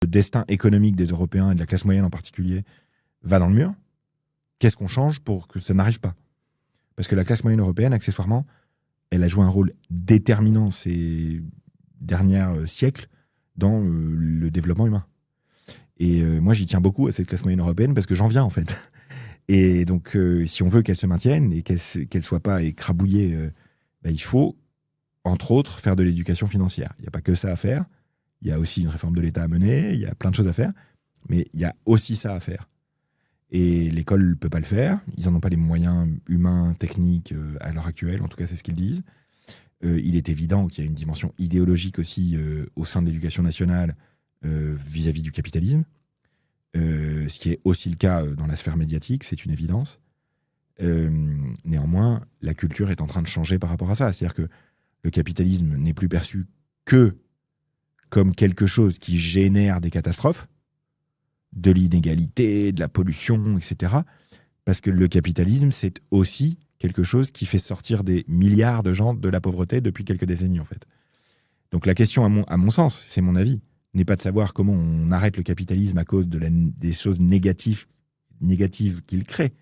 destin économique des Européens et de la classe moyenne en particulier va dans le mur, qu'est-ce qu'on change pour que ça n'arrive pas ? Parce que la classe moyenne européenne, accessoirement, elle a joué un rôle déterminant ces derniers siècles dans le développement humain. Et moi, j'y tiens beaucoup à cette classe moyenne européenne parce que j'en viens, en fait. Et donc, si on veut qu'elle se maintienne et qu'elle soit pas écrabouillée, il faut, entre autres, faire de l'éducation financière. Il n'y a pas que ça à faire. Il y a aussi une réforme de l'État à mener. Il y a plein de choses à faire. Mais il y a aussi ça à faire. Et l'école ne peut pas le faire. Ils n'en ont pas les moyens humains, techniques à l'heure actuelle. En tout cas, c'est ce qu'ils disent. Il est évident qu'il y a une dimension idéologique aussi au sein de l'éducation nationale vis-à-vis du capitalisme. Ce qui est aussi le cas dans la sphère médiatique, c'est une évidence. Néanmoins, la culture est en train de changer par rapport à ça. C'est-à-dire que le capitalisme n'est plus perçu que comme quelque chose qui génère des catastrophes, de l'inégalité, de la pollution, etc. Parce que le capitalisme, c'est aussi quelque chose qui fait sortir des milliards de gens de la pauvreté depuis quelques décennies, en fait. Donc la question, à mon sens, c'est mon avis, n'est pas de savoir comment on arrête le capitalisme à cause des choses négatives qu'il crée.